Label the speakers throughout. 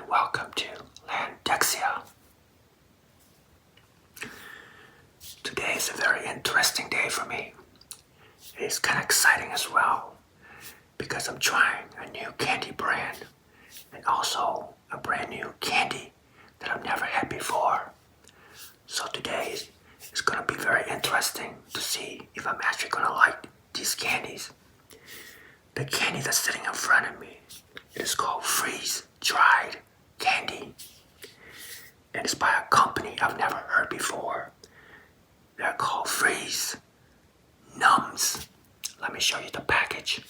Speaker 1: welcome to Landexia. Today is a very interesting day for me. It is kind of exciting as well because I'm trying a new candy brand and also a brand new candy that I've never had before. So today is going to be very interesting to see if I'm actually going to like these candies. The candy that's sitting in front of me, it is called freeze-dried candy. And it's by a company I've never heard before. They're called Freeze Nums. Let me show you the package.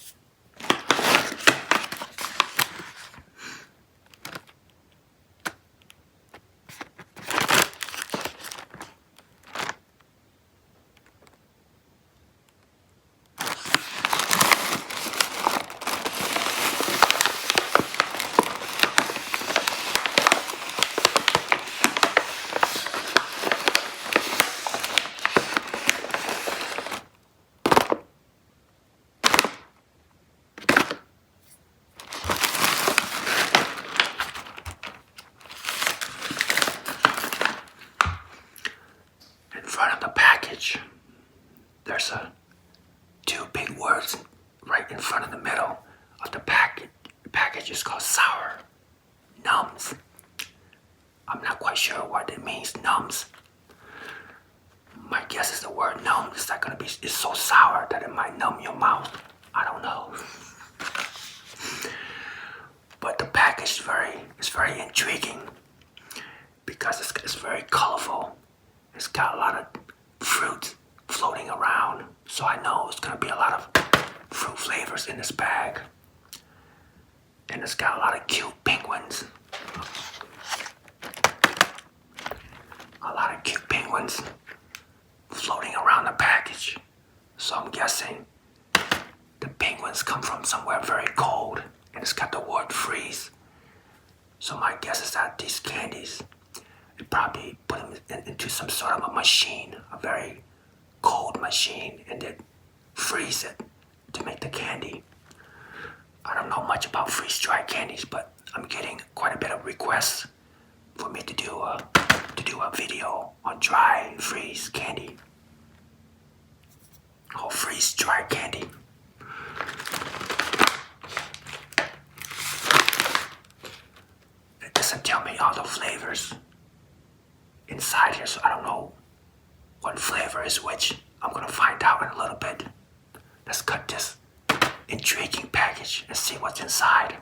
Speaker 1: In front of the package, there's two big words right in front of the middle of the package. The package is called sour nums. I'm not quite sure what it means, nums. My guess is the word numb is that gonna be it's so sour that it might numb your mouth. I don't know. But the package is very intriguing because it's very colorful. It's got a lot of fruit floating around, so I know it's gonna be a lot of fruit flavors in this bag. And it's got a lot of cute penguins. A lot of cute penguins floating around the package. So I'm guessing the penguins come from somewhere very cold, and it's got the word freeze. So my guess is that these candies, they probably put them into some sort of a machine, a very cold machine, and then freeze it to make the candy. I don't know much about freeze-dried candies, but I'm getting quite a bit of requests for me to do a video on dry freeze candy. Or freeze-dried candy. It doesn't tell me all the flavors inside here, so I don't know what flavor is which. I'm gonna find out in a little bit. Let's cut this intriguing package and see what's inside.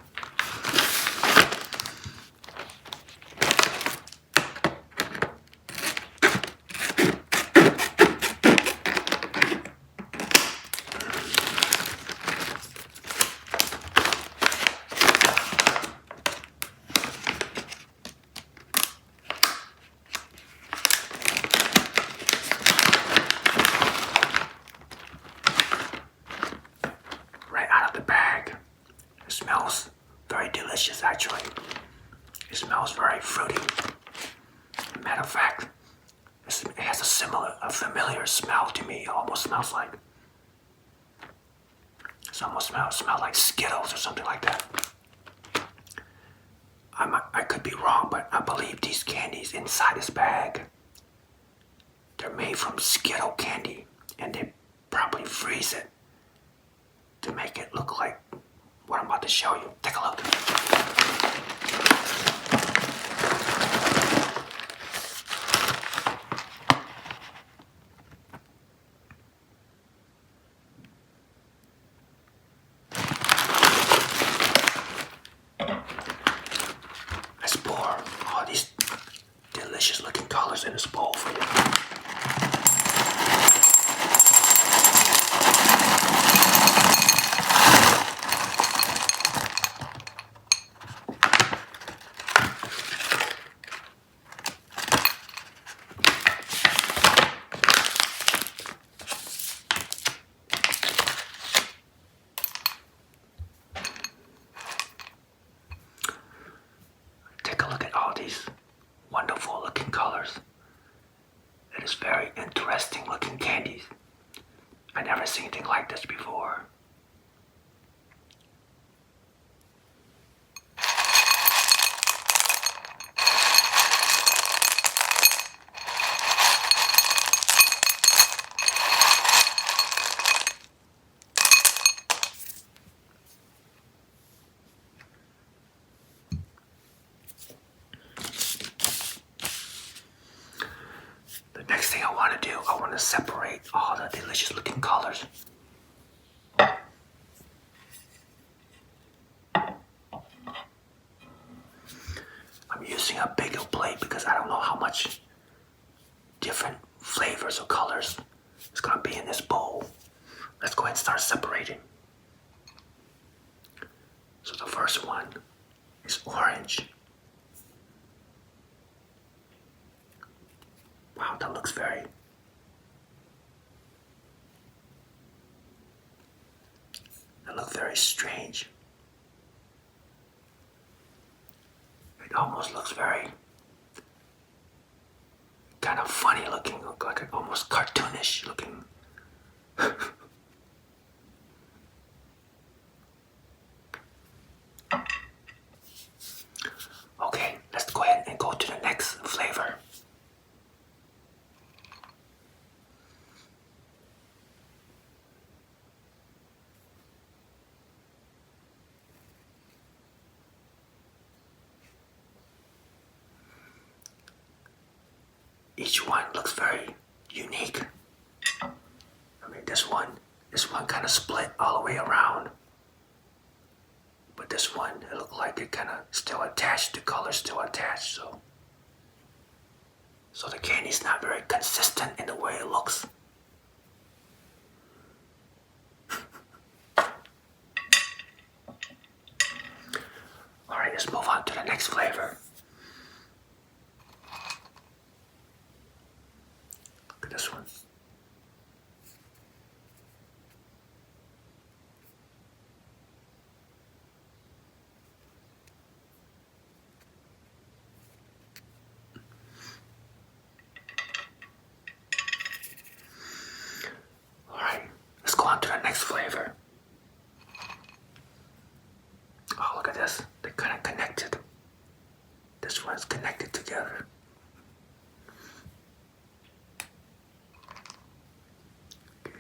Speaker 1: Right out of the bag. It smells very delicious, actually. It smells very fruity. Matter of fact, it has a familiar smell to me. It almost smells like, smells like Skittles or something like that. I could be wrong, but I believe these candies inside this bag, they're made from Skittle candy, and they probably freeze it to make it look like what I'm about to show you. Take a look. Let's pour all these delicious looking colors in this bowl for you. Take a look at all these wonderful looking colors. It is very interesting looking candies. I never seen anything like this before. to separate all the delicious looking colors. I'm using a bigger plate because I don't know how much different flavors or colors is going to be in this bowl. Let's go ahead and start separating. So the first one is orange. Wow, that looks very strange. It almost looks very kind of funny looking, like almost cartoonish looking. Okay, let's go ahead and go to the next flavor. Each one looks very unique. I mean, this one kind of split all the way around. But this one, it looked like it kind of still attached, the color's still attached, so the candy's not very consistent in the way it looks. Alright, let's move on to the next flavor. Look at this one. Let's go on to the next flavor. Oh, look at this. They're kind of connected. This one's connected together. Okay.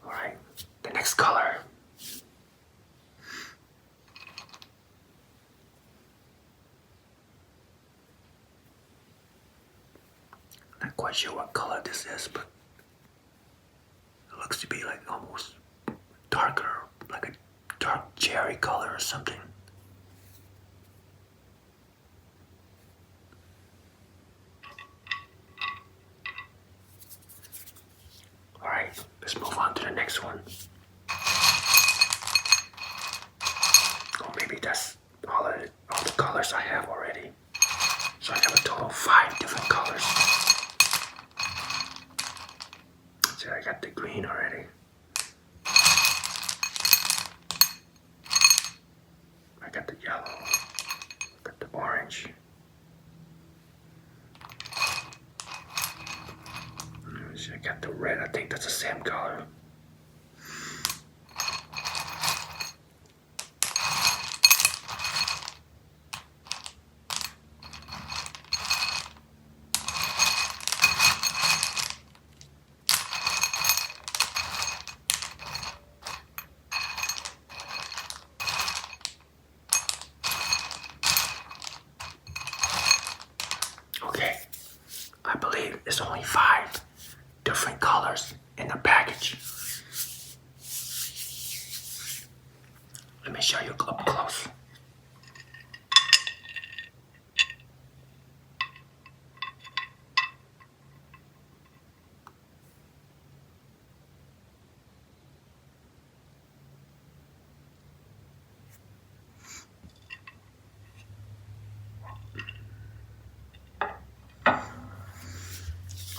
Speaker 1: All right, the next color. Not quite sure what color this is, but it looks to be like almost darker, like a dark cherry color or something. Alright, let's move on to the next one. Or maybe that's all the colors I have already. So I have a total of 5 different colors. See, I got the green already. I got the yellow. I got the orange. See, I got the red. I think that's the same color. Okay, I believe it's only 5 different colors in the package. Let me show you up close.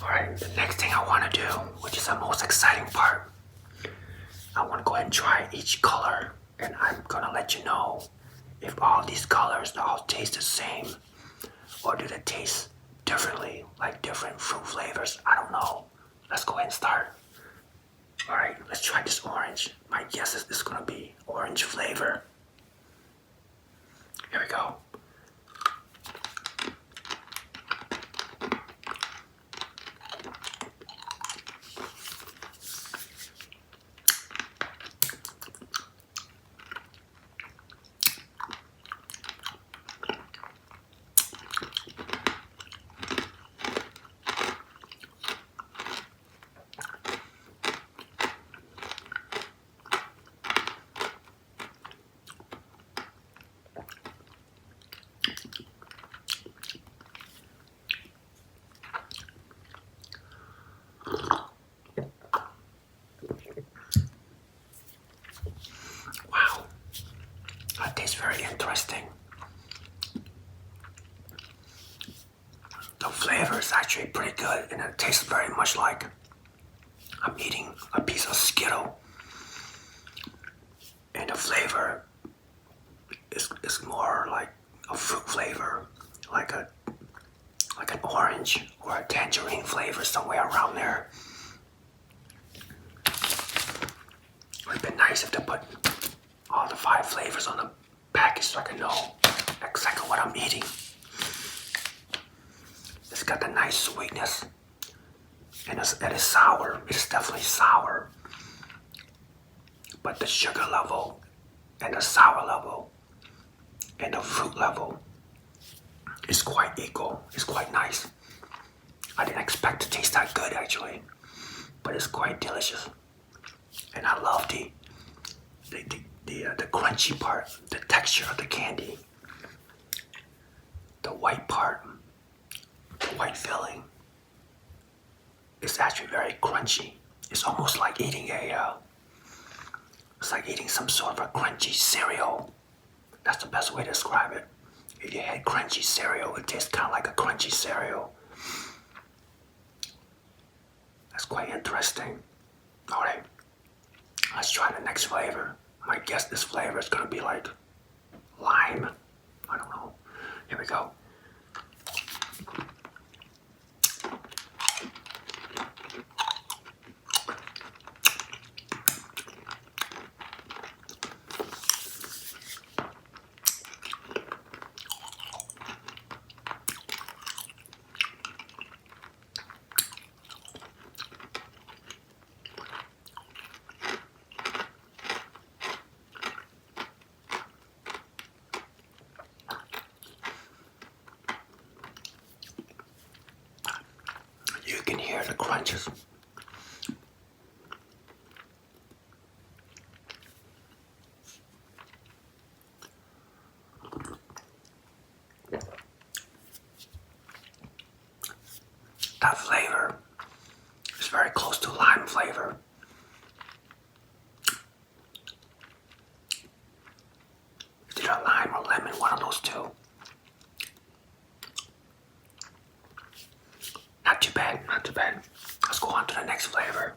Speaker 1: Alright, the next thing I want to do, which is the most exciting part, I want to go ahead and try each color, and I'm going to let you know if all these colors all taste the same, or do they taste differently, like different fruit flavors. I don't know. Let's go ahead and start. Alright, let's try this orange. My guess is this going to be orange flavor. Here we go. is actually pretty good, and it tastes very much like I'm eating a piece of Skittle. And the flavor is more like a fruit flavor, like an orange or a tangerine flavor, somewhere around there. It would have been nice if they put all the 5 flavors on the package so I can know exactly what I'm eating. It's got the nice sweetness, and it is sour. It's definitely sour, but the sugar level and the sour level and the fruit level is quite equal. It's quite nice. I didn't expect to taste that good actually, but it's quite delicious. And I love the crunchy part, the texture of the candy, the white part, the white filling. It's actually very crunchy. It's almost like eating it's like eating some sort of a crunchy cereal. That's the best way to describe it. If you had crunchy cereal, it tastes kind of like a crunchy cereal. That's quite interesting. Alright, let's try the next flavor. I guess this flavor is going to be like lime. I don't know. Here we go. You can hear the crunches. That flavor is very close to lime flavor. It's either lime or lemon, one of those two. Not too bad, not too bad. Let's go on to the next flavor.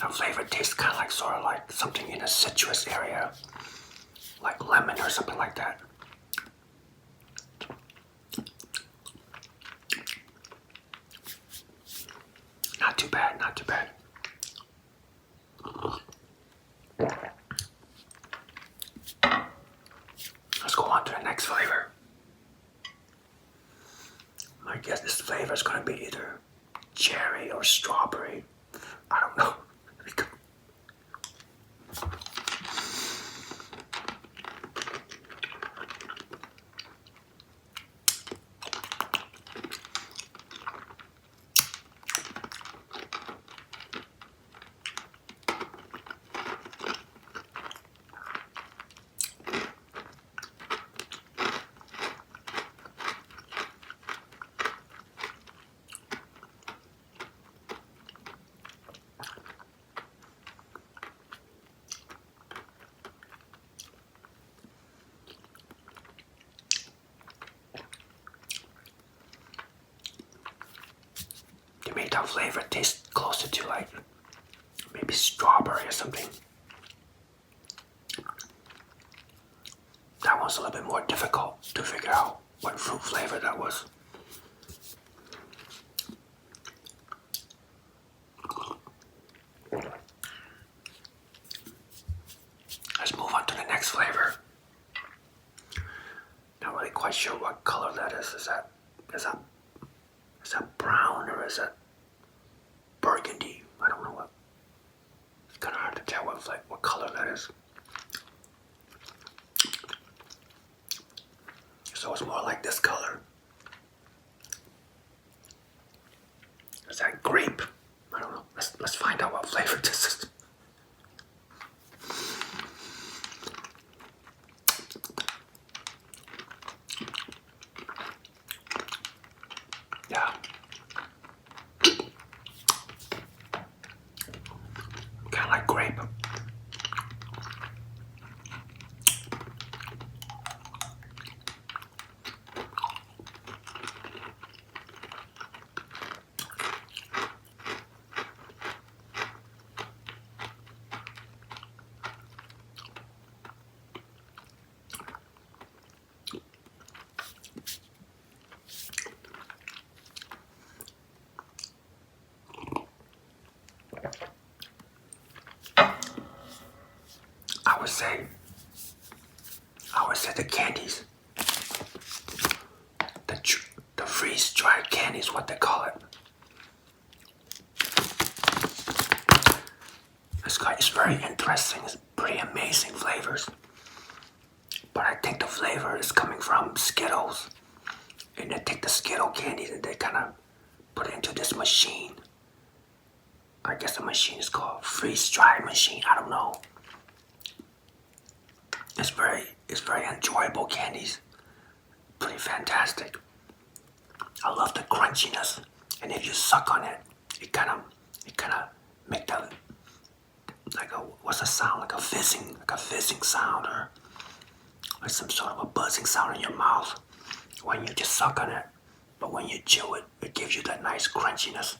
Speaker 1: The flavor tastes kind of like sort of like something in a citrus area, like lemon or something like that. Not too bad, not too bad. Let's go on to the next flavor. I guess this flavor is going to be either cherry or strawberry. I don't know. They made that flavor taste closer to like maybe strawberry or something. That one's a little bit more difficult to figure out what fruit flavor that was. Let's move on to the next flavor. Not really quite sure what color that is. Is that brown or is that burgundy? I don't know color that is. So it's more like this color. Is that grape? I don't know. Let's find out what flavor this is. Yeah. Kind of like grape. I would say the candies, the freeze-dried candies, what they call it. It's very interesting. It's pretty amazing flavors. But I think the flavor is coming from Skittles. And they take the Skittle candies and they kind of put it into this machine. I guess the machine is called freeze-dried machine. I don't know. It's very enjoyable candies. Pretty fantastic. I love the crunchiness. And if you suck on it, it kind of make the what's a sound, like a fizzing sound, or like some sort of a buzzing sound in your mouth when you just suck on it. But when you chew it, it gives you that nice crunchiness.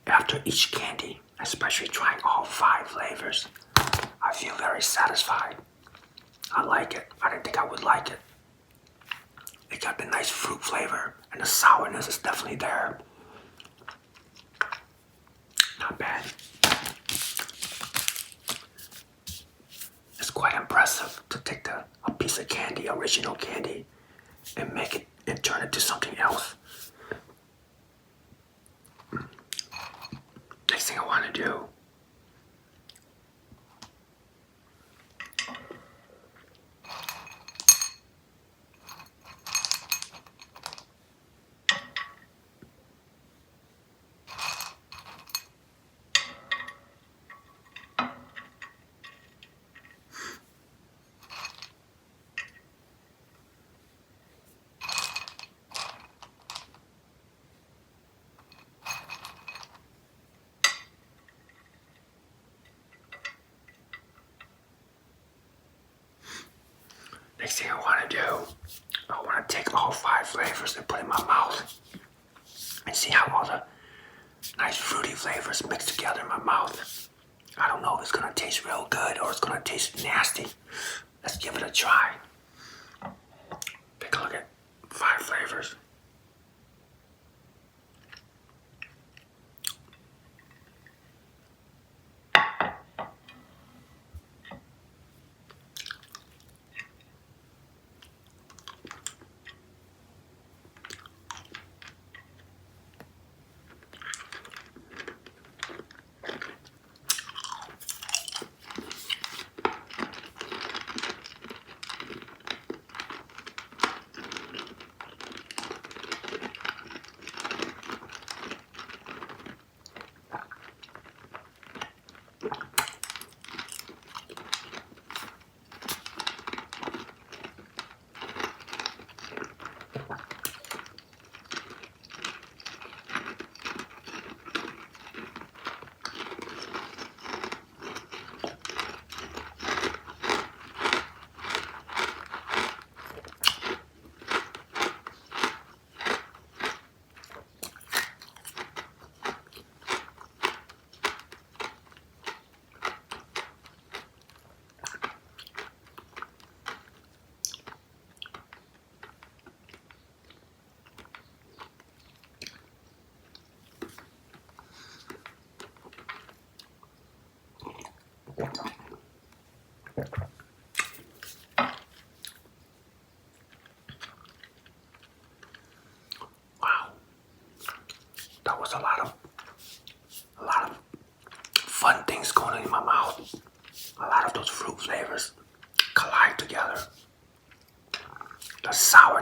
Speaker 1: After each candy, especially trying all 5 flavors, I feel very satisfied. I like it. I didn't think I would like it. It got the nice fruit flavor, and the sourness is definitely there. Not bad. It's quite impressive to take a piece of candy, original candy, and make it and turn it to something else. Next thing I want to do, I want to take all 5 flavors and put in my mouth and see how all the nice fruity flavors mix together in my mouth. I don't know if it's gonna taste real good or it's gonna taste nasty. Let's give it a try. Take a look at 5 flavors.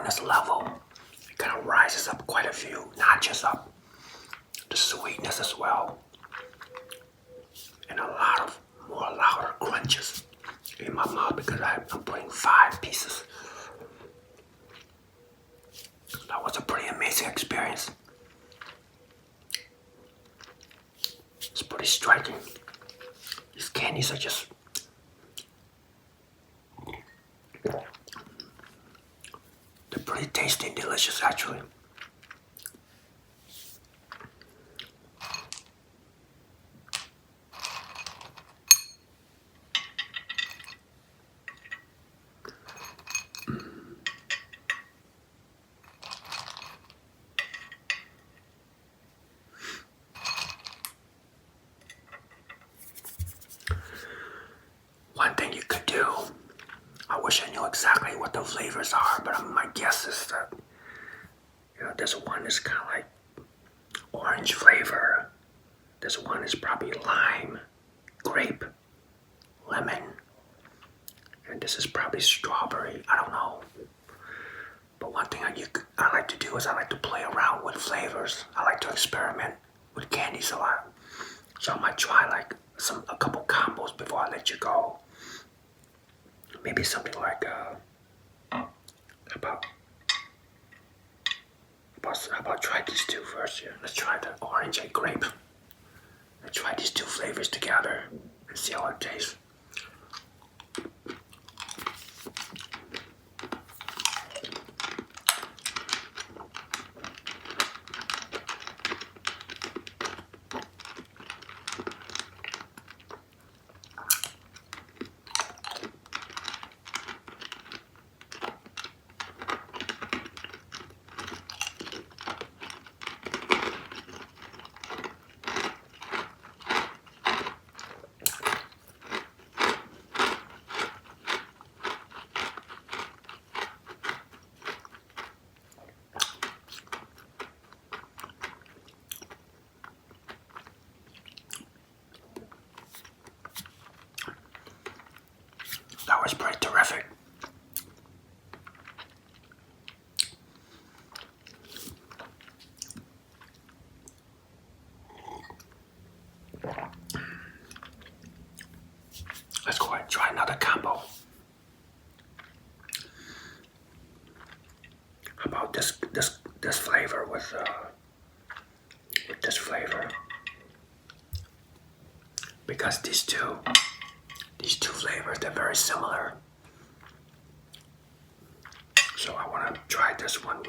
Speaker 1: sourness level, it kind of rises up quite a few notches up. The sweetness as well. And a lot of more louder crunches in my mouth because I'm putting 5 pieces. That was a pretty amazing experience. It's pretty striking. These candies are just... they're pretty tasty and delicious actually. One thing you could do, I wish I knew exactly what the flavors are, but my guess is that, this one is kind of like orange flavor. This one is probably lime, grape, lemon, and this is probably strawberry. I don't know. But one thing I like to do is I like to play around with flavors. I like to experiment with candies a lot. So I might try like a couple combos before I let you go. Maybe something like how about try these two first here. Let's try the orange and grape. Let's try these two flavors together and see how it tastes. That was pretty terrific. Let's go ahead and try another combo. How about this flavor with this flavor? Because these two flavors, they're very similar. So I want to try this one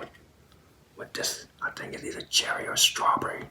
Speaker 1: with this. I think it's either cherry or strawberry.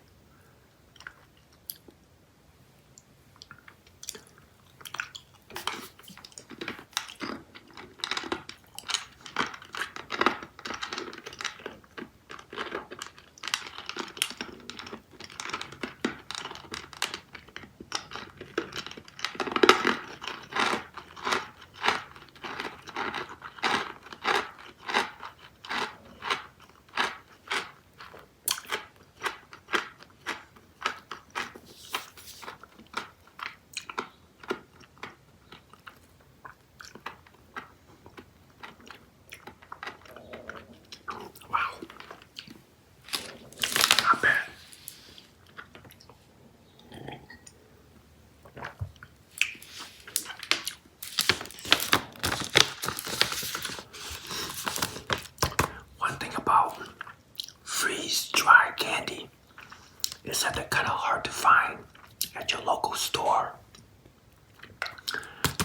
Speaker 1: Freeze-dried candy is that they're kind of hard to find at your local store.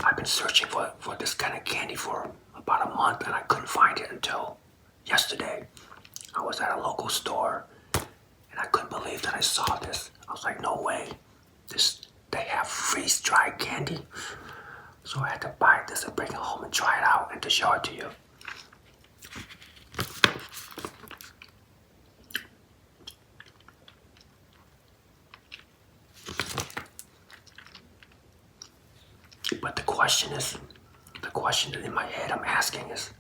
Speaker 1: I've been searching for this kind of candy for about a month and I couldn't find it until yesterday. I was at a local store and I couldn't believe that I saw this. I was like, no way, they have freeze-dried candy. So I had to buy this and bring it home and try it out and to show it to you. But the question in my head I'm asking is,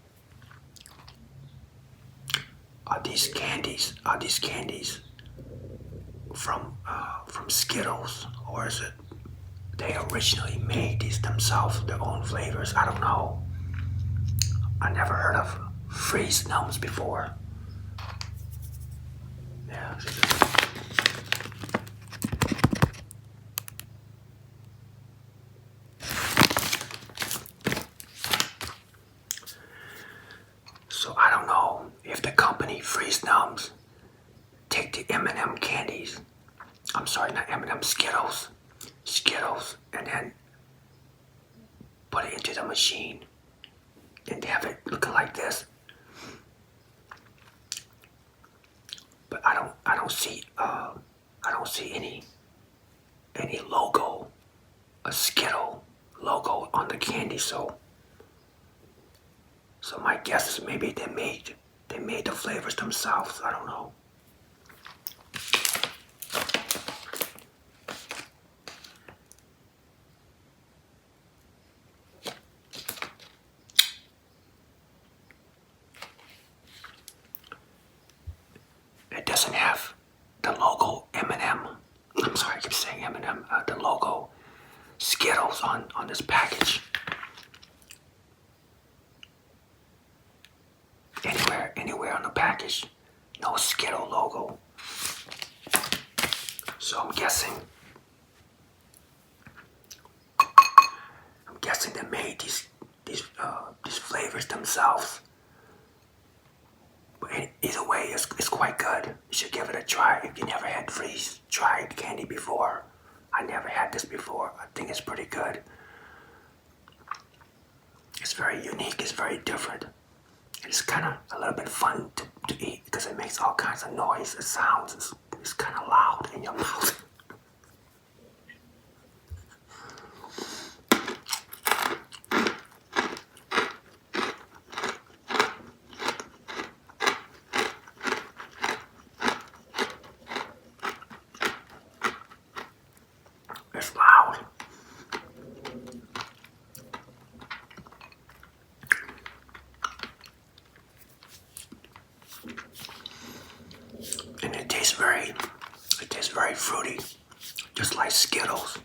Speaker 1: are these candies from Skittles, or is it they originally made these themselves, their own flavors? I don't know. I never heard of freeze numbs before. Yeah. So I don't know if the company Freeze Numbs take the M&M candies. I'm sorry, not M&M, Skittles. Skittles, and then put it into the machine and have it looking like this. But I don't see any logo, a Skittle logo on the candy. So my guess is maybe they made the flavors themselves. I don't know. It doesn't have the logo M&M. I'm sorry, I keep saying M&M. The logo Skittles on this package. Anywhere on the package, no Skittle logo. So I'm guessing they made these flavors themselves. But either way, it's quite good. You should give it a try if you never had freeze-dried candy before. I never had this before. I think it's pretty good. It's very unique. It's very different. It's kind of a little bit fun to eat because it makes all kinds of noise. It sounds. It's kind of loud in your mouth. It's loud. And it tastes very fruity, just like Skittles.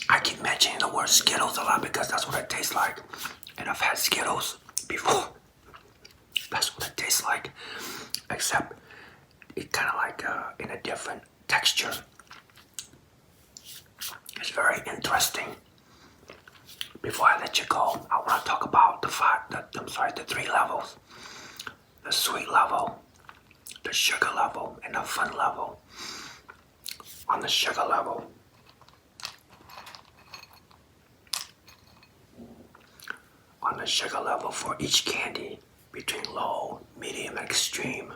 Speaker 1: I keep mentioning the word Skittles a lot because that's what it tastes like. And I've had Skittles before. That's what it tastes like. Except it's kind of like in a different texture. It's very interesting. Before I let you go, I want to talk about the 3 levels. The sweet level, the sugar level, and the fun level. On the sugar level, for each candy, between low, medium, and extreme,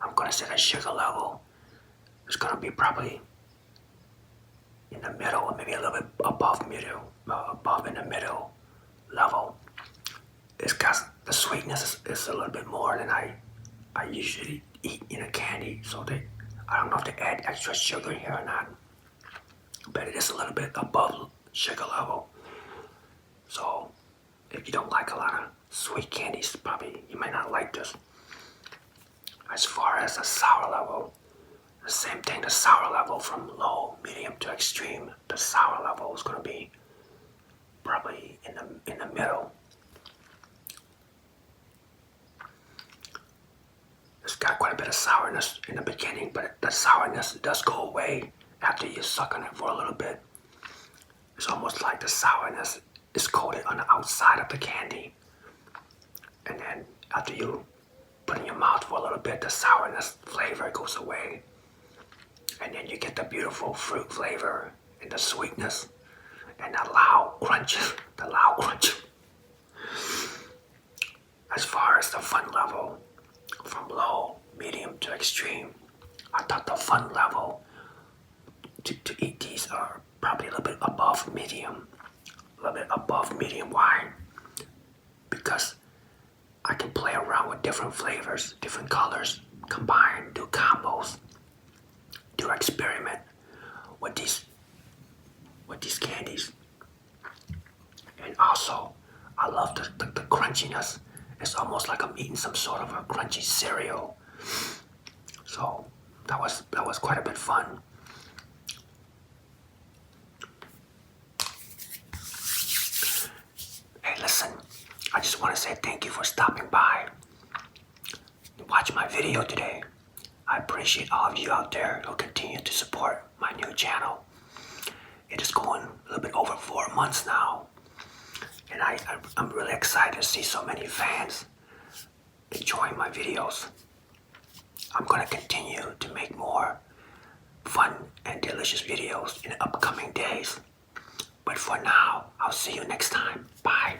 Speaker 1: I'm going to say the sugar level is going to be probably in the middle, or maybe a little bit above in the middle level. It's got the sweetness is a little bit more than I usually eat in a candy, so I don't know if they add extra sugar here or not, but it is a little bit above sugar level. So if you don't like a lot of sweet candies, probably you might not like this. As far as the sour level, the same thing. The sour level from low, medium to extreme. The sour level is going to be probably in the middle. It's got quite a bit of sourness in the beginning, but the sourness does go away after you suck on it for a little bit. It's almost like the sourness is coated on the outside of the candy. And then after you put it in your mouth for a little bit, the sourness flavor goes away. And then you get the beautiful fruit flavor and the sweetness and the loud crunch. As far as the fun level, from low, medium to extreme, I thought the fun level to eat these are probably a little bit above medium. Why? Because I can play around with different flavors, different colors, combine, do combos, do experiment with these candies. And also, I love the crunchiness. It's almost like I'm eating some sort of a crunchy cereal. So that was quite a bit fun. Hey, listen, I just want to say thank you for stopping by and watch my video today. I appreciate all of you out there who continue to support my new channel. It is going a little bit over 4 months now, and I'm really excited to see so many fans enjoying my videos. I'm going to continue to make more fun and delicious videos in the upcoming days. But for now, I'll see you next time. Bye.